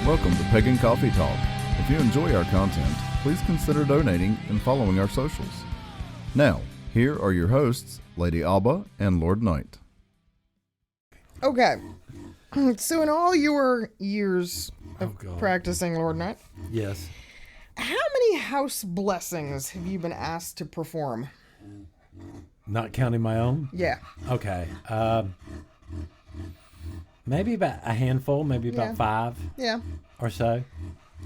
Welcome to Pagan Coffee Talk. If you enjoy our content, please consider donating and following our socials. Now, here are your hosts, Lady Alba and Lord Knight. Okay, so in all your years of practicing Lord Knight, yes, how many house blessings have you been asked to perform? not counting my own. Yeah. Okay, maybe about a handful, maybe about 5 Yeah. or so.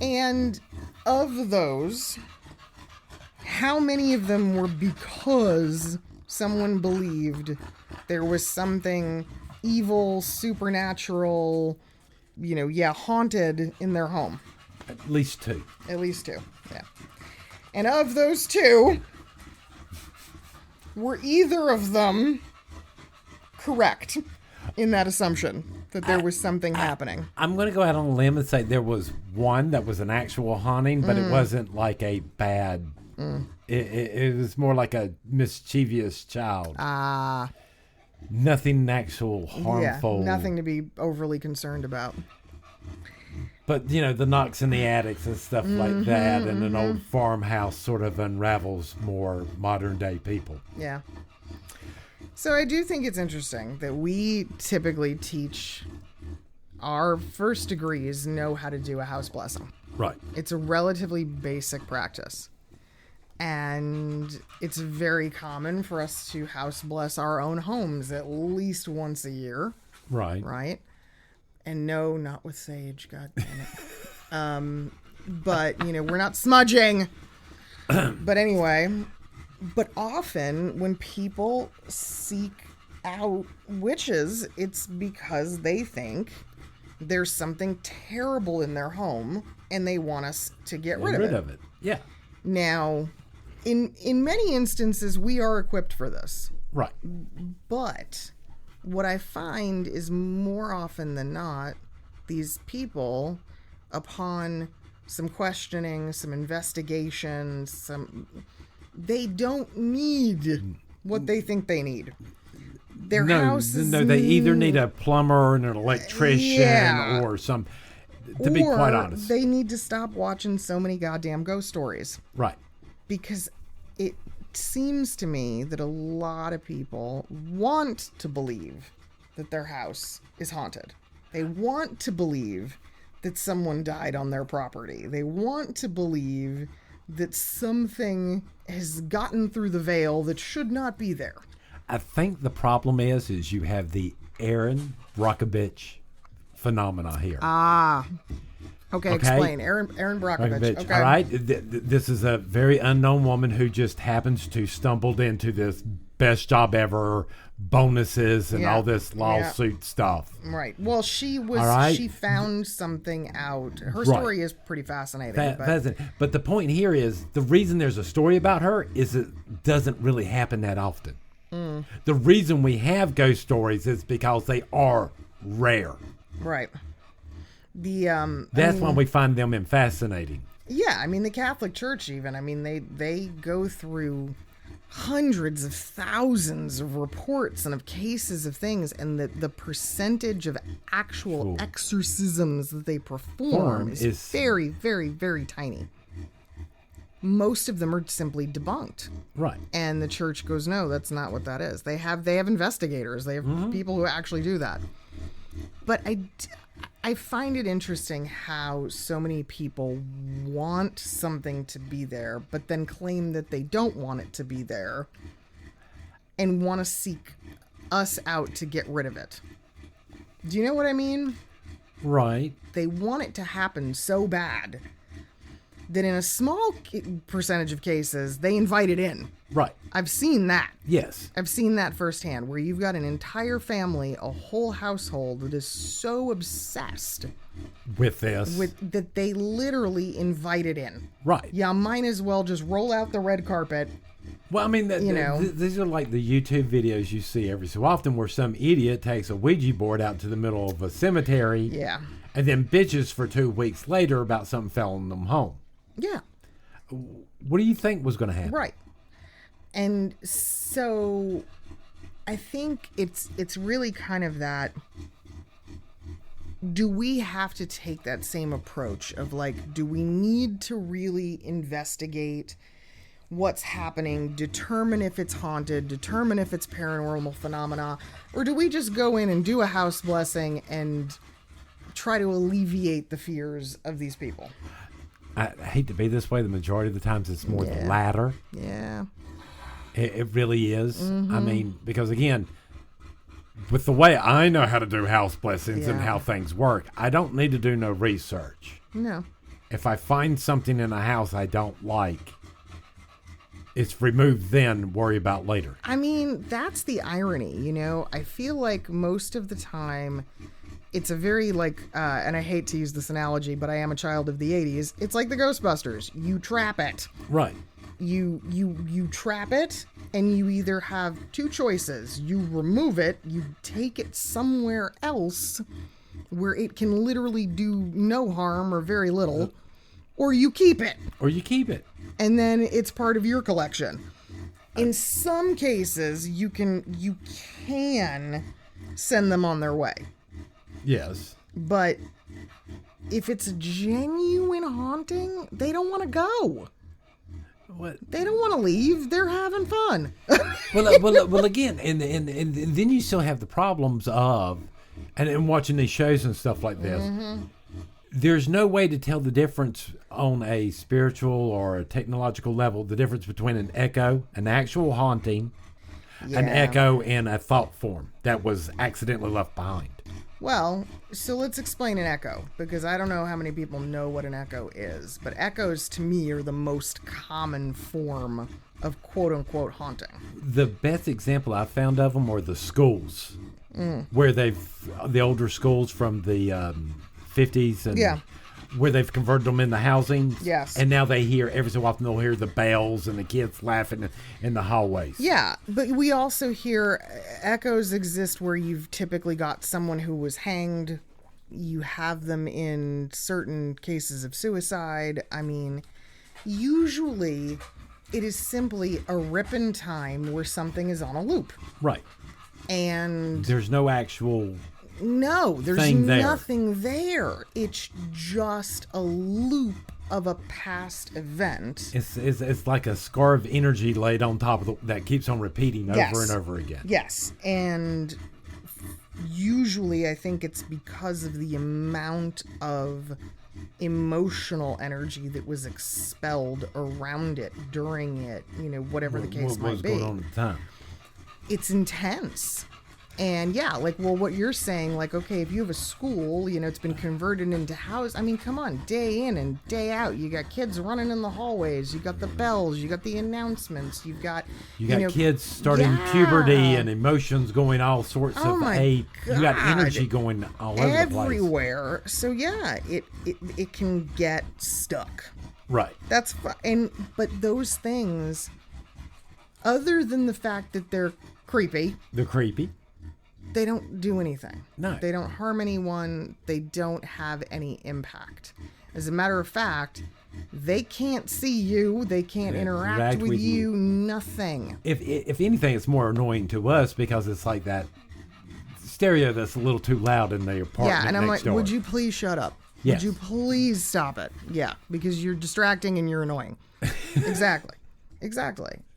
And of those, how many of them were because someone believed there was something evil, supernatural, haunted in their home? At least 2. At least 2, yeah. And of those 2, were either of them correct in that assumption that there was something happening? I'm going to go out on a limb and say there was one that was an actual haunting, but it wasn't like a bad. It was more like a mischievous child. Nothing actual harmful. Yeah, nothing to be overly concerned about. But, the knocks in the attics and stuff like that, and an old farmhouse sort of unravels more modern day people. Yeah. So I do think it's interesting that we typically teach our first degrees know how to do a house blessing. Right. It's a relatively basic practice. And it's very common for us to house bless our own homes at least once a year. Right. Right? And no, not with sage, god damn it. But, we're not smudging. But anyway, but often when people seek out witches, it's because they think there's something terrible in their home and they want us to get rid of it. Yeah. Now, in many instances, we are equipped for this. Right. But what I find is more often than not, these people, upon some questioning, some investigation, they don't need what they think they need. Their house is... No, they either need a plumber or an electrician or some... To be quite honest. They need to stop watching so many goddamn ghost stories. Right. Because it seems to me that a lot of people want to believe that their house is haunted. They want to believe that someone died on their property. They want to believe that something has gotten through the veil that should not be there. I think the problem is you have the Aaron Brockovich phenomena here. Okay, explain. Aaron Brockovich. Okay. All right. This is a very unknown woman who just happens to stumbled into this best job ever, bonuses and all this lawsuit stuff. Right. Well, she found something out. Her story is pretty fascinating. But the point here is the reason there's a story about her is it doesn't really happen that often. The reason we have ghost stories is because they are rare. Right. That's why we find them fascinating. Yeah, I mean the Catholic Church even. I mean they go through hundreds of thousands of reports and of cases of things, and the percentage of actual exorcisms that they perform is very, very, very tiny. Most of them are simply debunked. Right. And the church goes, no, that's not what that is. They have investigators. They have people who actually do that. But I find it interesting how so many people want something to be there, but then claim that they don't want it to be there and want to seek us out to get rid of it. Do you know what I mean? Right. They want it to happen so bad that in a small percentage of cases, they invite it in. Right. I've seen that. Yes. I've seen that firsthand, where you've got an entire family, a whole household that is so obsessed with this that they literally invite it in. Right. Yeah, might as well just roll out the red carpet. Well, I mean, these are like the YouTube videos you see every so often where some idiot takes a Ouija board out to the middle of a cemetery. Yeah. And then bitches for 2 weeks later about something following them home. Yeah. What do you think was going to happen? Right. And so I think it's really kind of that do we have to take that same approach of like, do we need to really investigate what's happening, determine if it's haunted, determine if it's paranormal phenomena, or do we just go in and do a house blessing and try to alleviate the fears of these people? I hate to be this way. The majority of the times it's more the latter. Yeah. It really is. I mean, because again, with the way I know how to do house blessings and how things work, I don't need to do no research. No. If I find something in a house I don't like, it's removed then, worry about later. I mean, that's the irony, you know? I feel like most of the time it's a very like, and I hate to use this analogy, but I am a child of the 80s. It's like the Ghostbusters. You trap it. Right. You trap it, and you either have two choices. You remove it, you take it somewhere else where it can literally do no harm or very little, or you keep it. And then it's part of your collection. In some cases, you can send them on their way. Yes. But if it's a genuine haunting, they don't want to go. What? They don't want to leave. They're having fun. well, again, and then you still have the problems of, and watching these shows and stuff like this, there's no way to tell the difference on a spiritual or a technological level, the difference between an echo, an actual haunting, an echo, and a thought form that was accidentally left behind. Well, so let's explain an echo, because I don't know how many people know what an echo is, but echoes to me are the most common form of quote-unquote haunting. The best example I found of them are the schools, where the older schools from the 50s and where they've converted them into housing. Yes. And now they hear, every so often they'll hear the bells and the kids laughing in the hallways. Yeah, but we also hear echoes exist where you've typically got someone who was hanged. You have them in certain cases of suicide. I mean, usually it is simply a rip in time where something is on a loop. Right. And there's no actual... No, there's nothing there. It's just a loop of a past event. It's like a scar of energy laid on top of that keeps on repeating over and over again. Yes, and usually I think it's because of the amount of emotional energy that was expelled around it, during it, you know, whatever the case might be. What was going on at the time? It's intense. And yeah, like, well, what you're saying, like, okay, if you have a school, you know, it's been converted into house. I mean, come on, day in and day out, you got kids running in the hallways, you got the bells, you got the announcements, you got kids starting puberty and emotions going all sorts of age. You got energy going all over the place. Everywhere. So yeah, it can get stuck. Right. That's fine. But those things, other than the fact that they're creepy. They don't do anything. No. They don't harm anyone. They don't have any impact. As a matter of fact, they can't see you. They can't interact with you. Nothing. If anything, it's more annoying to us because it's like that stereo that's a little too loud in the apartment. Yeah, and I'm like, door. Would you please shut up? Yes. Would you please stop it? Yeah, because you're distracting and you're annoying. Exactly.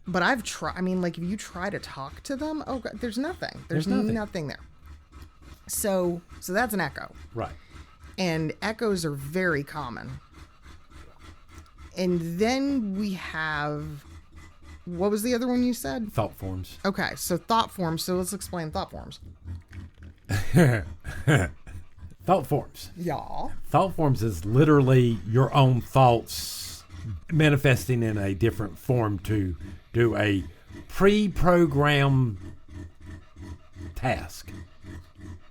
But I've tried. I mean, like, if you try to talk to them, oh God, there's nothing. There's nothing there. So that's an echo. Right. And echoes are very common. And then we have, what was the other one you said? Thought forms. Okay, so thought forms. So let's explain thought forms. Thought forms. Yeah. Thought forms is literally your own thoughts manifesting in a different form to do a pre-programmed task.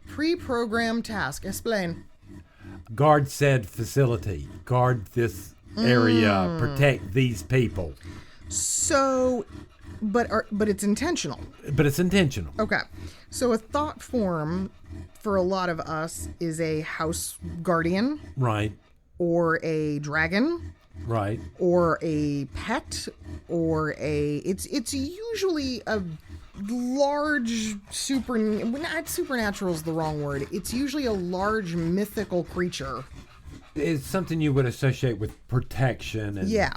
Pre-programmed task. Explain. Guard said facility. Guard this area. Protect these people. So, but it's intentional. But it's intentional. Okay. So a thought form for a lot of us is a house guardian. Right. Or a dragon. Right. Or a pet, or it's usually large not supernatural is the wrong word. It's usually a large mythical creature. It's something you would associate with protection. And Yeah.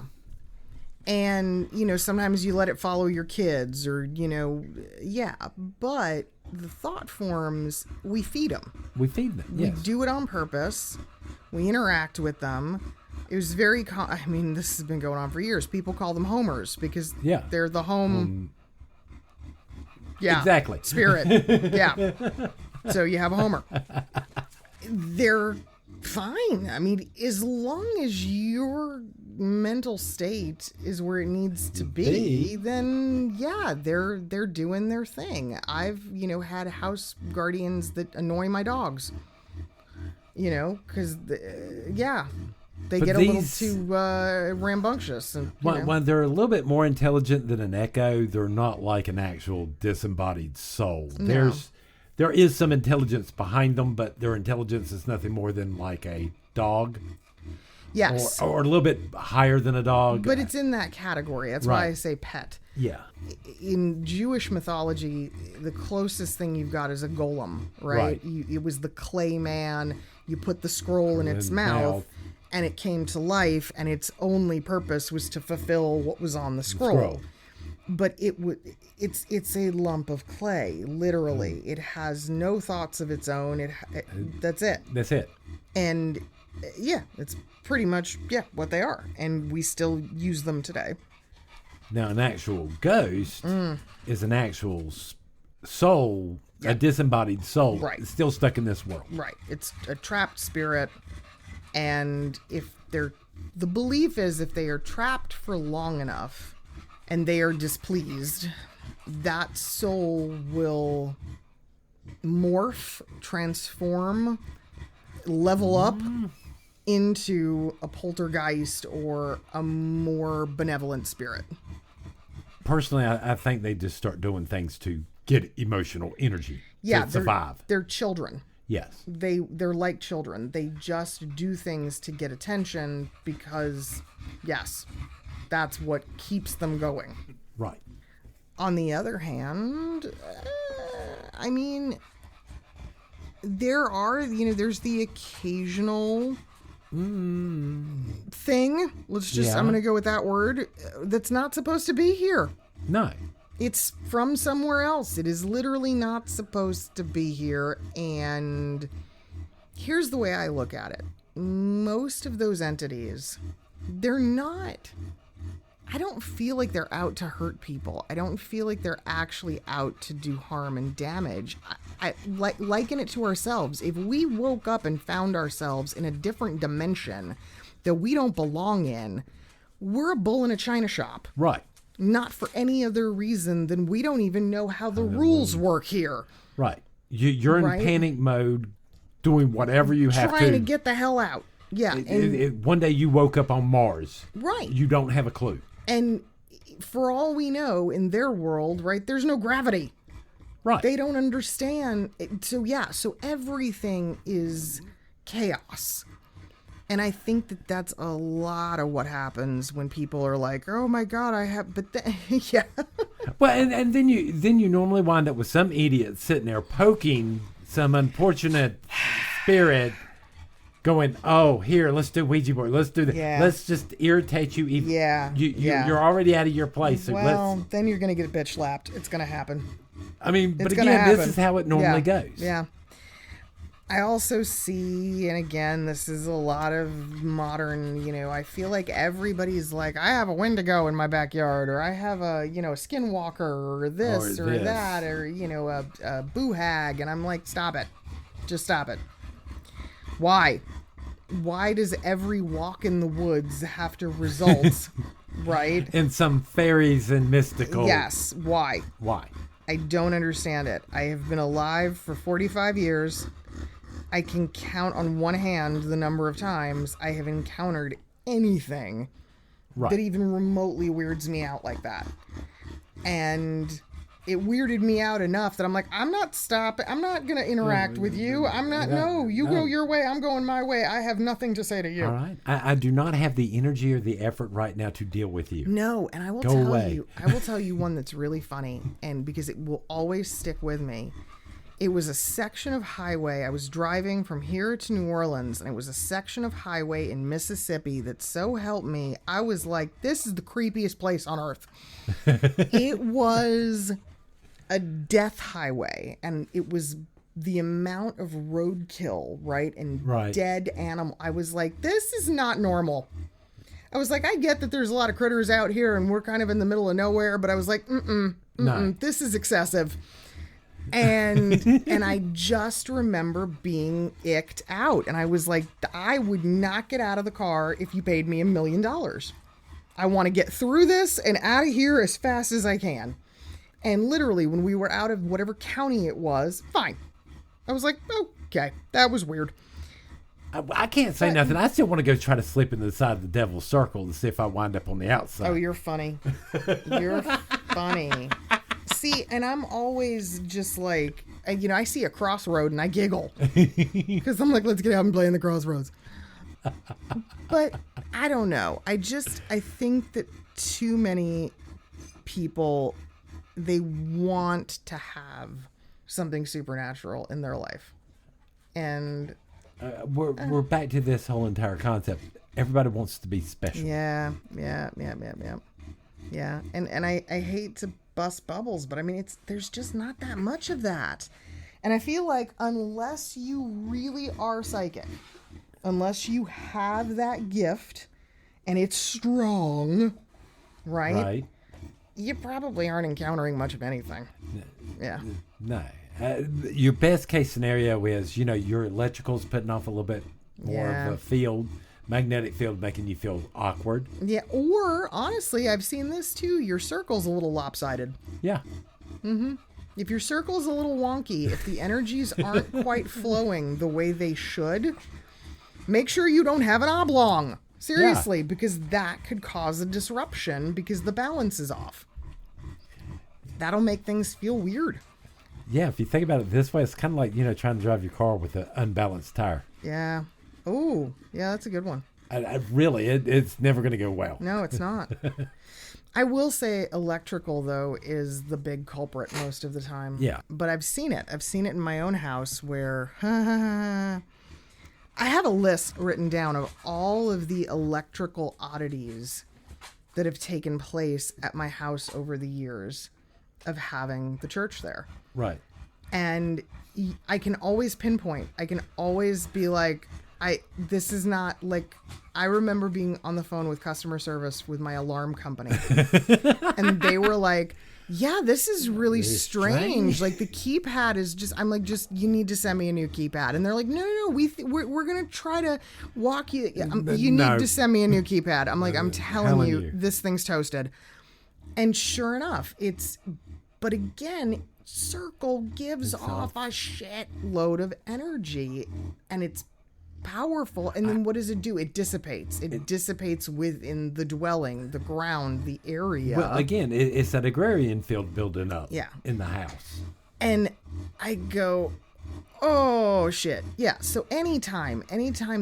And, sometimes you let it follow your kids or, yeah. But the thought forms, we feed them. We feed them, yes. We do it on purpose. We interact with them. It was very, this has been going on for years. People call them homers because they're the home. Yeah. Exactly. Spirit. Yeah. So you have a homer. They're fine. As long as your mental state is where it needs to be, then they're doing their thing. I've, had house guardians that annoy my dogs. Because, they get a little too rambunctious. And, when they're a little bit more intelligent than an echo, they're not like an actual disembodied soul. No. There is some intelligence behind them, but their intelligence is nothing more than like a dog. Yes. Or a little bit higher than a dog. But it's in that category. That's why I say pet. Yeah. In Jewish mythology, the closest thing you've got is a golem, right? It was the clay man. You put the scroll in its mouth, and it came to life, and its only purpose was to fulfill what was on the scroll. But it's a lump of clay, literally. It has no thoughts of its own. That's it. That's it. And it's pretty much what they are, and we still use them today. Now, an actual ghost is an actual soul, a disembodied soul, still stuck in this world. Right. It's a trapped spirit, and the belief is if they are trapped for long enough and they are displeased, that soul will morph, transform, level up into a poltergeist or a more benevolent spirit. Personally, I think they just start doing things to get emotional energy to survive. They're children. Yes. They're like children. They just do things to get attention because, that's what keeps them going. Right. On the other hand, there are, there's the occasional thing. I'm going to go with that word, that's not supposed to be here. No. It's from somewhere else. It is literally not supposed to be here. And here's the way I look at it. Most of those entities, I don't feel like they're out to hurt people. I don't feel like they're actually out to do harm and damage. I liken it to ourselves. If we woke up and found ourselves in a different dimension that we don't belong in, we're a bull in a china shop. Right. Not for any other reason than we don't even know how the rules work here. Right. You're in panic mode, doing whatever you have to. Trying to get the hell out. Yeah. One day you woke up on Mars. Right. You don't have a clue. And for all we know, in their world, there's no gravity. Right. They don't understand. So everything is chaos. And I think that's a lot of what happens when people are like, oh my God, Well, and then you normally wind up with some idiot sitting there poking some unfortunate spirit going, oh, here, let's do Ouija board. Let's do that. Yeah. Let's just irritate you. Even. You're already out of your place. So then you're going to get bitch slapped. It's going to happen. But again, this is how it normally goes. Yeah. I also see, and again, this is a lot of modern, I feel like everybody's like, I have a Wendigo in my backyard, or I have a, skinwalker, or this, or that, or, a boo hag. And I'm like, stop it. Just stop it. Why? Why does every walk in the woods have to result, right? In some fairies and mystical. Yes. Why? Why? I don't understand it. I have been alive for 45 years. I can count on one hand the number of times I have encountered anything that even remotely weirds me out like that. And it weirded me out enough that I'm like, I'm not stopping. I'm not going to interact with you. I'm not. No, you go your way. I'm going my way. I have nothing to say to you. All right. I do not have the energy or the effort right now to deal with you. No, and I will tell you one that's really funny, and because it will always stick with me. It was a section of highway. I was driving from here to New Orleans, and it was a section of highway in Mississippi that, so help me, I was like, this is the creepiest place on earth. It was a death highway, and it was the amount of roadkill, right? And dead animal. I was like, this is not normal. I was like, I get that there's a lot of critters out here, and we're kind of in the middle of nowhere, but I was like, this is excessive. And I just remember being icked out. And I was like, I would not get out of the car if you paid me $1 million. I want to get through this and out of here as fast as I can. And literally, when we were out of whatever county it was, fine. I was like, okay, that was weird. I can't say nothing. I still want to go try to sleep in the side of the devil's circle to see if I wind up on the outside. Oh, you're funny. You're funny. See, and I'm always just like, I see a crossroad and I giggle because I'm like, let's get out and play in the crossroads. But I don't know. I think that too many people, they want to have something supernatural in their life. And we're back to this whole entire concept. Everybody wants to be special. Yeah. And I hate to bust bubbles, but I mean, there's just not that much of that. And I feel like unless you really are psychic, unless you have that gift and it's strong, right? You probably aren't encountering much of anything. Yeah. No. Your best case scenario is, your electrical's putting off a little bit more of a field. Magnetic field making you feel awkward. Yeah, or honestly, I've seen this too. Your circle's a little lopsided. Yeah. Mm-hmm. If your circle's a little wonky, if the energies aren't quite flowing the way they should, make sure you don't have an oblong. Seriously, because that could cause a disruption because the balance is off. That'll make things feel weird. Yeah, if you think about it this way, it's kind of like, trying to drive your car with an unbalanced tire. Yeah. Oh, yeah, that's a good one. It's never going to go well. No, it's not. I will say electrical, though, is the big culprit most of the time. Yeah. But I've seen it. I've seen it in my own house where I have a list written down of all of the electrical oddities that have taken place at my house over the years of having the church there. Right. And I can always pinpoint. I can always be like, this is not like, I remember being on the phone with customer service with my alarm company and they were like, yeah, this is really strange. Like the keypad is I'm like, you need to send me a new keypad. And they're like, no, we're going to try to walk you. You need to send me a new keypad. I'm like, I'm telling you, this thing's toasted. And sure enough, but again, circle gives off a shit load of energy and it's powerful. And then what does it do? It dissipates. It dissipates within the dwelling, the ground, the area. Well, again, it's that agrarian field building up in the house. And I go, oh shit. Yeah. So anytime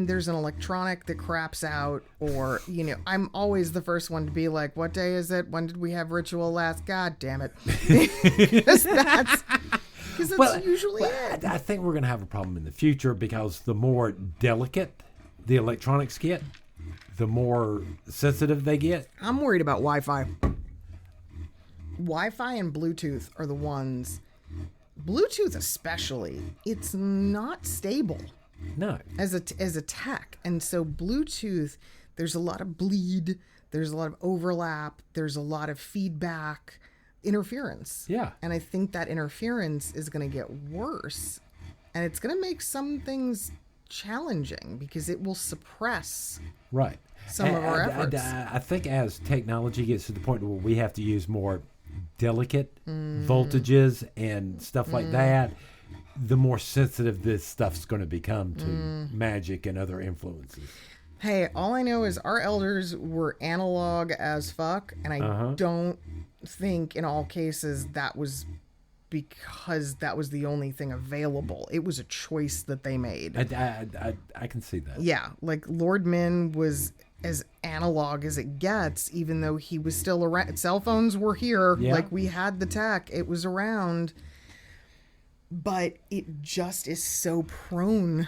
there's an electronic that craps out or, I'm always the first one to be like, what day is it? When did we have ritual last? God damn it. Because that's usually it. I think we're going to have a problem in the future because the more delicate the electronics get, the more sensitive they get. I'm worried about Wi-Fi. Wi-Fi and Bluetooth are the ones. Bluetooth especially, it's not stable. No. As a tech. And so Bluetooth, there's a lot of bleed, there's a lot of overlap, there's a lot of feedback, interference. Yeah. And I think that interference is going to get worse. And it's going to make some things challenging because it will suppress some of our efforts. I think as technology gets to the point where we have to use more delicate voltages and stuff like that, the more sensitive this stuff's going to become to magic and other influences. Hey, all I know is our elders were analog as fuck, and I don't think in all cases that was because that was the only thing available. It was a choice that they made. I can see that. Yeah, like Lord Min was as analog as it gets, even though he was still around. Cell phones were here. Yeah. Like, we had the tech. It was around. But it just is so prone.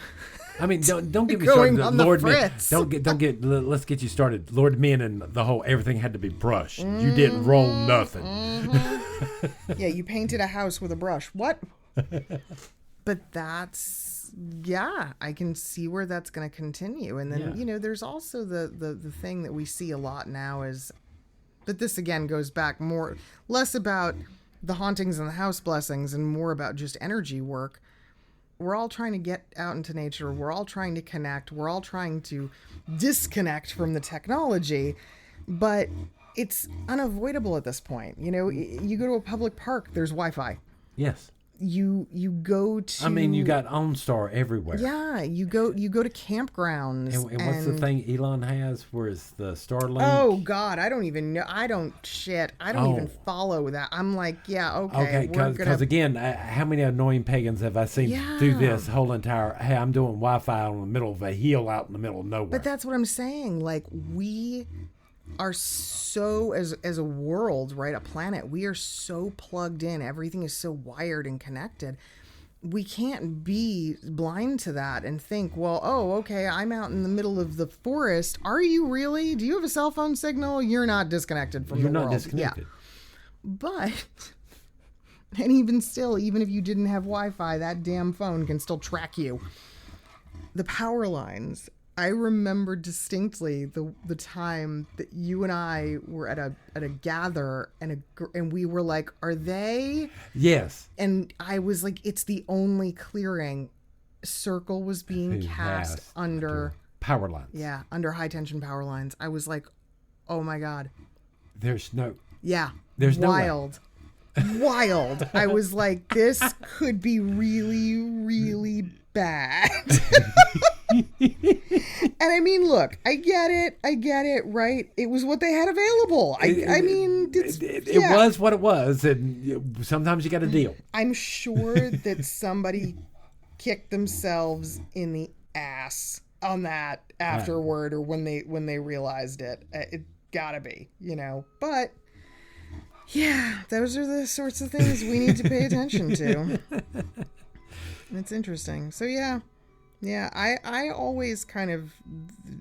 I mean, don't get me Going started. on the Lord Min, fritz. let's get you started. Lord Min and the whole everything had to be brushed. You didn't roll nothing. Yeah, you painted a house with a brush. What? But that's, yeah, I can see where that's going to continue. And then, Yeah. you know, there's also the thing that we see a lot now is, but this again goes back less about the hauntings and the house blessings and more about just energy work. We're all trying to get out into nature. We're all trying to connect. We're all trying to disconnect from the technology, but it's unavoidable at this point. You know, you go to a public park, there's Wi-Fi. Yes. You go to, I mean, you got OnStar everywhere. yeah, you go to campgrounds. And what's the thing Elon has? Where is the Starlink? Oh God, I don't even know. I don't even follow that. I'm like, yeah, okay. Because again, how many annoying pagans have I seen do this whole entire? Hey, I'm doing Wi-Fi on the middle of a hill out in the middle of nowhere. But that's what I'm saying. Like, we are so, as a world, right, a planet, we are so plugged in. Everything is so wired and connected. We can't be blind to that and think, well, oh, okay, I'm out in the middle of the forest. Are you really? Do you have a cell phone signal? You're not disconnected from the world. You're not disconnected. Yeah. But, and even still, even if you didn't have Wi-Fi, that damn phone can still track you. The power lines. I remember distinctly the time that you and I were at a gather and we were like, are they? Yes. And I was like, it's the only clearing. Circle was being cast under power lines. Yeah, under high tension power lines. I was like, oh my God. There's wild. Wild. I was like, this could be really, really bad. And I mean, look, I get it, right? It was what they had available. It was what it was, and sometimes you got to deal. I'm sure that somebody kicked themselves in the ass on that afterward, or when they realized it. It gotta be, you know. But yeah, those are the sorts of things we need to pay attention to. It's interesting. So yeah, I always kind of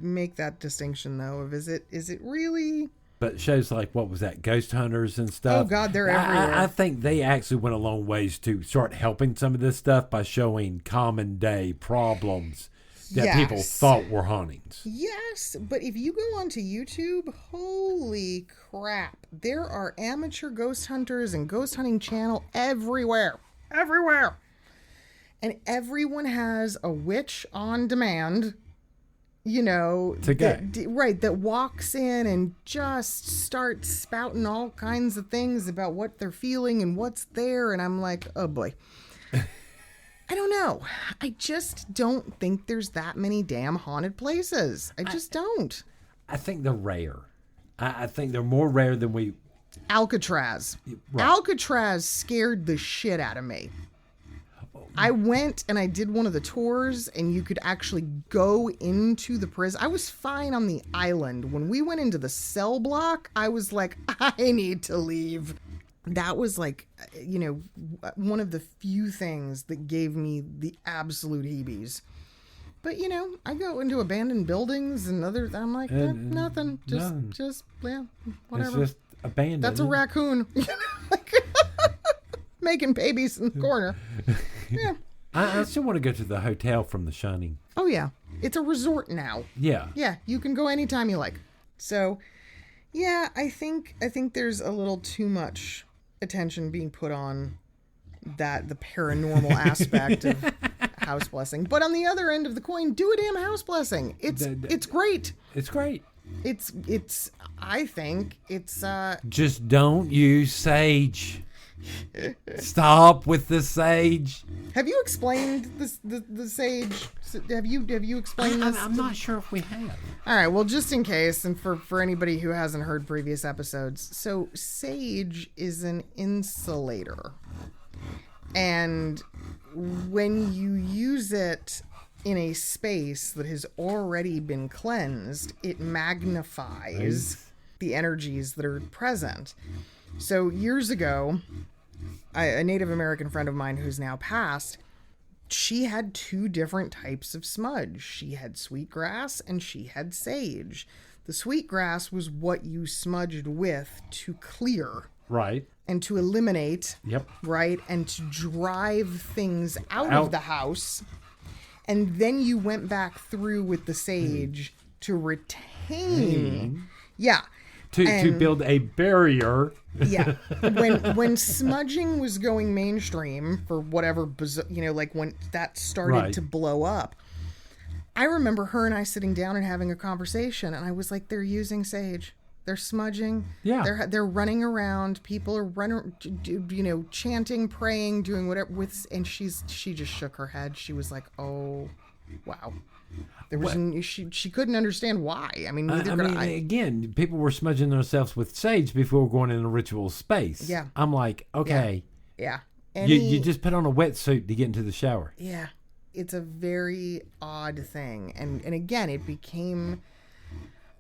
make that distinction though of is it really? But shows like what was that, Ghost Hunters and stuff. Oh God, they're everywhere. I think they actually went a long ways to start helping some of this stuff by showing common day problems that people thought were hauntings. Yes, but if you go onto YouTube, holy crap, there are amateur ghost hunters and ghost hunting channel everywhere. And everyone has a witch on demand, you know, that walks in and just starts spouting all kinds of things about what they're feeling and what's there. And I'm like, oh boy. I don't know. I just don't think there's that many damn haunted places. I just don't. I think they're rare. I think they're more rare than we... Alcatraz. Right. Alcatraz scared the shit out of me. I went and I did one of the tours and you could actually go into the prison. I was fine on the island. When we went into the cell block, I was like, I need to leave. That was like, you know, one of the few things that gave me the absolute heebies. But, you know, I go into abandoned buildings and I'm like, nothing. Just, yeah, whatever. It's just abandoned. That's a raccoon. Making babies in the corner. Yeah. I still want to go to the hotel from The Shining. Oh, yeah. It's a resort now. Yeah. Yeah, you can go anytime you like. So, yeah, I think there's a little too much attention being put on the paranormal aspect of house blessing. But on the other end of the coin, do a damn house blessing. It's great. It's great. I think it's just don't use sage. Stop with the sage. Have you explained this, the sage? Have you explained this? I'm not sure if we have. All right, well, just in case, and for anybody who hasn't heard previous episodes, so sage is an insulator. And when you use it in a space that has already been cleansed, it magnifies the energies that are present. So years ago, a Native American friend of mine who's now passed, she had 2 different types of smudge. She had sweetgrass and she had sage. The sweetgrass was what you smudged with to clear. Right. And to eliminate. Yep. Right. And to drive things out of the house. And then you went back through with the sage to retain. Yeah. To build a barrier. Yeah. When smudging was going mainstream for whatever, like when that started to blow up, I remember her and I sitting down and having a conversation, and I was like, they're using sage. They're smudging. Yeah. They're running around. People are running, chanting, praying, doing whatever. And she just shook her head. She was like, "Oh, wow." There was she couldn't understand why. I mean, again, people were smudging themselves with sage before going in a ritual space. Yeah. I'm like, okay. Yeah. You just put on a wetsuit to get into the shower. Yeah. It's a very odd thing. And again, it became...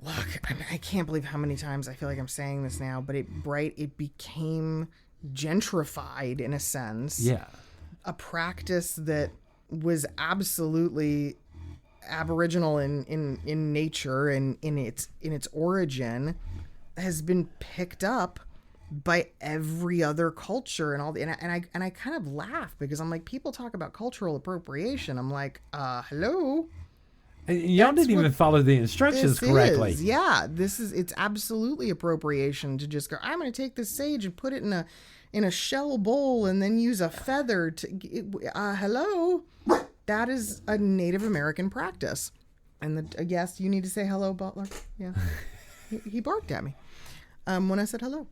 Look, I can't believe how many times I feel like I'm saying this now, but it became gentrified in a sense. Yeah. A practice that was absolutely aboriginal in nature and in its origin has been picked up by every other culture and all the and I kind of laugh because I'm like, people talk about cultural appropriation. I'm like, hello. Y'all didn't even follow the instructions correctly. Yeah, it's absolutely appropriation to just go, I'm going to take this sage and put it in a shell bowl and then use a feather to hello. That is a Native American practice. And yes, you need to say hello, Butler. Yeah. he barked at me when I said hello.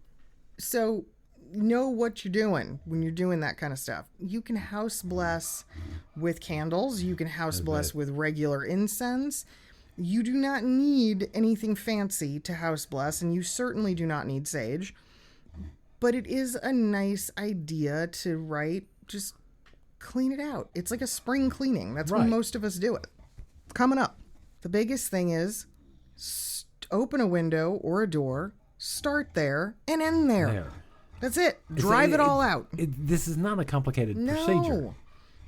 So know what you're doing when you're doing that kind of stuff. You can house bless with candles. You can house bless with regular incense. You do not need anything fancy to house bless, and you certainly do not need sage. But it is a nice idea to, just clean it out. It's like a spring cleaning. That's when most of us do it. Coming up, the biggest thing is open a window or a door, start there, and end there. That's it. Drive it all out. This is not a complicated procedure. No,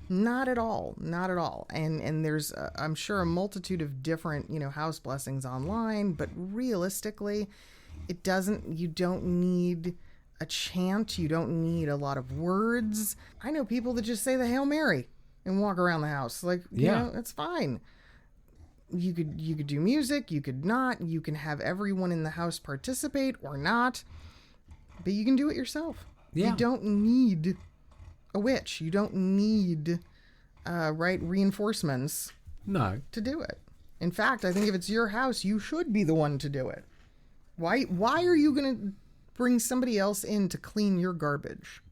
not at all. Not at all. And there's, I'm sure, a multitude of different, house blessings online, but realistically, you don't need a chant. You don't need a lot of words. I know people that just say the Hail Mary and walk around the house. It's fine. You could do music. You could not. You can have everyone in the house participate or not. But you can do it yourself. Yeah. You don't need a witch. You don't need reinforcements to do it. In fact, I think if it's your house, you should be the one to do it. Why are you going to bring somebody else in to clean your garbage?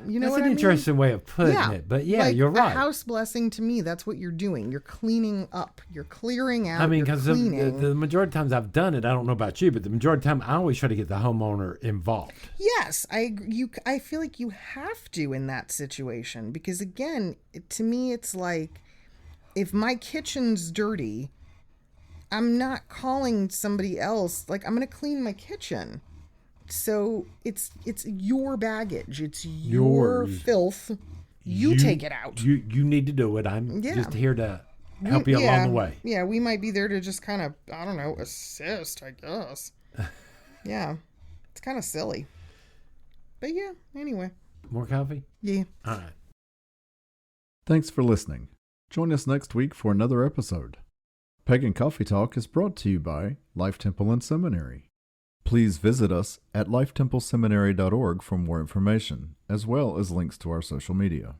You know, that's an interesting way of putting it, but you're right. A house blessing, to me, that's what you're doing. You're cleaning up. You're clearing out. I mean, because the majority of times I've done it, I don't know about you, but the majority of the time I always try to get the homeowner involved. Yes, I feel like you have to in that situation because, again, to me, it's like if my kitchen's dirty, I'm not calling somebody else. Like, I'm going to clean my kitchen. So it's your baggage. It's your filth. You take it out. You need to do it. I'm just here to help you along the way. Yeah, we might be there to just kind of, I don't know, assist, I guess. Yeah, it's kind of silly. But yeah, anyway. More coffee? Yeah. All right. Thanks for listening. Join us next week for another episode. Pagan Coffee Talk is brought to you by Life Temple and Seminary. Please visit us at lifetempleseminary.org for more information, as well as links to our social media: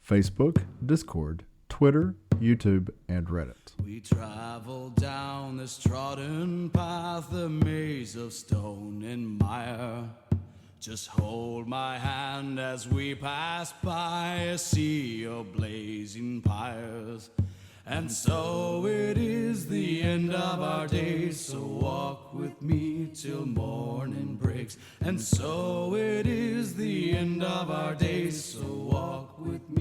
Facebook, Discord, Twitter, YouTube, and Reddit. We travel down this trodden path, a maze of stone and mire, Just hold my hand as we pass by a sea of blazing pyres. And so it is the end of our days, so walk with me till morning breaks. And so it is the end of our days, so walk with me